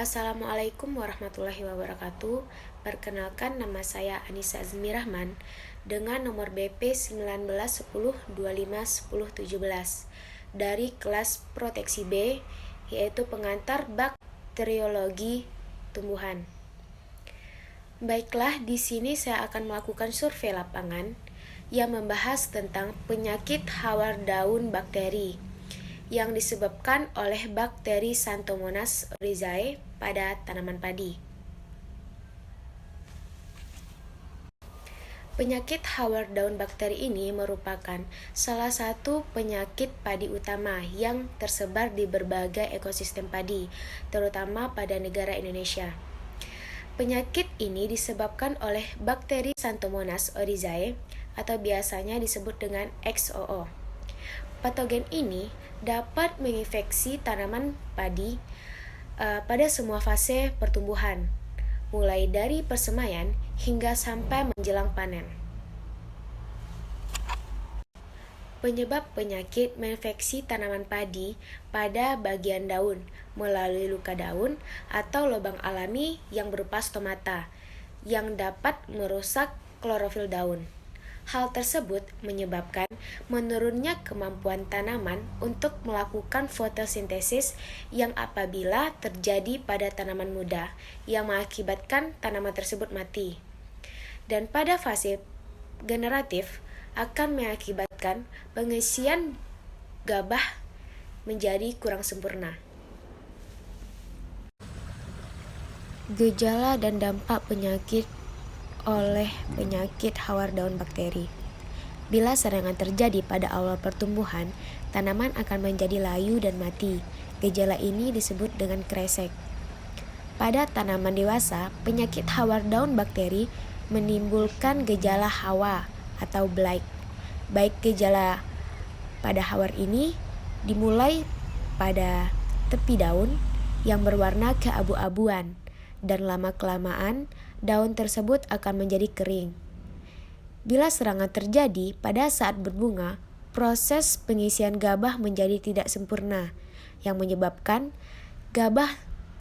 Assalamualaikum warahmatullahi wabarakatuh. Perkenalkan, nama saya Anissa Azmi Rahman dengan nomor BP 1910251017 dari kelas Proteksi B, yaitu pengantar bakteriologi tumbuhan. Baiklah, di sini saya akan melakukan survei lapangan yang membahas tentang penyakit hawar daun bakteri yang disebabkan oleh bakteri Xanthomonas oryzae pada tanaman padi. Penyakit hawar daun bakteri ini merupakan salah satu penyakit padi utama yang tersebar di berbagai ekosistem padi, terutama pada negara Indonesia. Penyakit ini disebabkan oleh bakteri Xanthomonas oryzae atau biasanya disebut dengan XOO. Patogen ini dapat menginfeksi tanaman padi pada semua fase pertumbuhan, mulai dari persemaian hingga sampai menjelang panen. Penyebab penyakit menginfeksi tanaman padi pada bagian daun melalui luka daun atau lubang alami yang berupa stomata yang dapat merusak klorofil daun. Hal tersebut menyebabkan menurunnya kemampuan tanaman untuk melakukan fotosintesis yang apabila terjadi pada tanaman muda yang mengakibatkan tanaman tersebut mati. Dan pada fase generatif akan mengakibatkan pengisian gabah menjadi kurang sempurna. Gejala dan dampak penyakit oleh penyakit hawar daun bakteri. Bila serangan terjadi pada awal pertumbuhan, tanaman akan menjadi layu dan mati. Gejala ini disebut dengan kresek. Pada tanaman dewasa, penyakit hawar daun bakteri menimbulkan gejala hawa atau blight. Baik gejala pada hawar ini dimulai pada tepi daun yang berwarna keabu-abuan, dan lama-kelamaan daun tersebut akan menjadi kering. Bila serangan terjadi pada saat berbunga, proses pengisian gabah menjadi tidak sempurna, yang menyebabkan gabah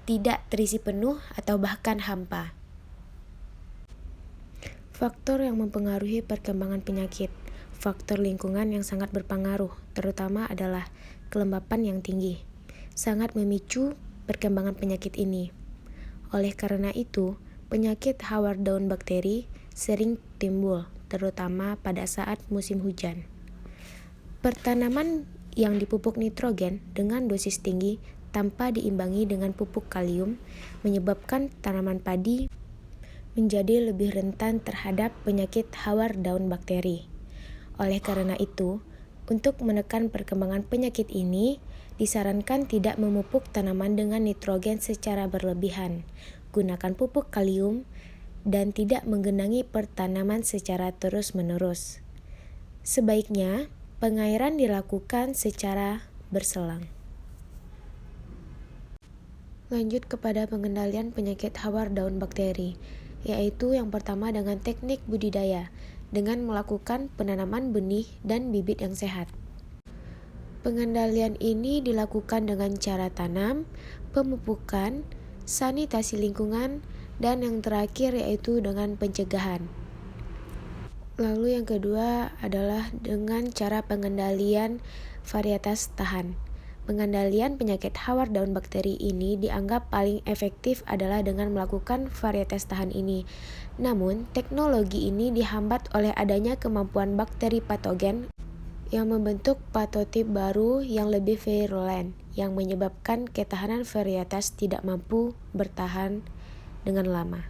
tidak terisi penuh atau bahkan hampa. Faktor yang mempengaruhi perkembangan penyakit. Faktor lingkungan yang sangat berpengaruh, terutama adalah kelembapan yang tinggi, sangat memicu perkembangan penyakit ini. Oleh karena itu, penyakit hawar daun bakteri sering timbul, terutama pada saat musim hujan. Pertanaman yang dipupuk nitrogen dengan dosis tinggi tanpa diimbangi dengan pupuk kalium menyebabkan tanaman padi menjadi lebih rentan terhadap penyakit hawar daun bakteri. Oleh karena itu, untuk menekan perkembangan penyakit ini, disarankan tidak memupuk tanaman dengan nitrogen secara berlebihan, gunakan pupuk kalium, dan tidak menggenangi pertanaman secara terus-menerus. Sebaiknya, pengairan dilakukan secara berselang. Lanjut kepada pengendalian penyakit hawar daun bakteri, yaitu yang pertama dengan teknik budidaya, dengan melakukan penanaman benih dan bibit yang sehat. Pengendalian ini dilakukan dengan cara tanam, pemupukan, sanitasi lingkungan, dan yang terakhir yaitu dengan pencegahan. Lalu yang kedua adalah dengan cara pengendalian varietas tahan. Pengendalian penyakit hawar daun bakteri ini dianggap paling efektif adalah dengan melakukan varietas tahan ini. Namun, teknologi ini dihambat oleh adanya kemampuan bakteri patogen yang membentuk patotip baru yang lebih virulen, yang menyebabkan ketahanan varietas tidak mampu bertahan dengan lama.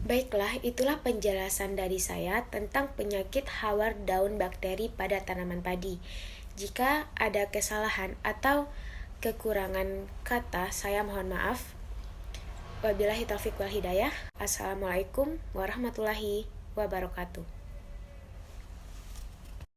Baiklah, itulah penjelasan dari saya tentang penyakit hawar daun bakteri pada tanaman padi. Jika ada kesalahan atau kekurangan kata, saya mohon maaf. Wabillahi taufiq wal hidayah. Assalamualaikum warahmatullahi wabarakatuh.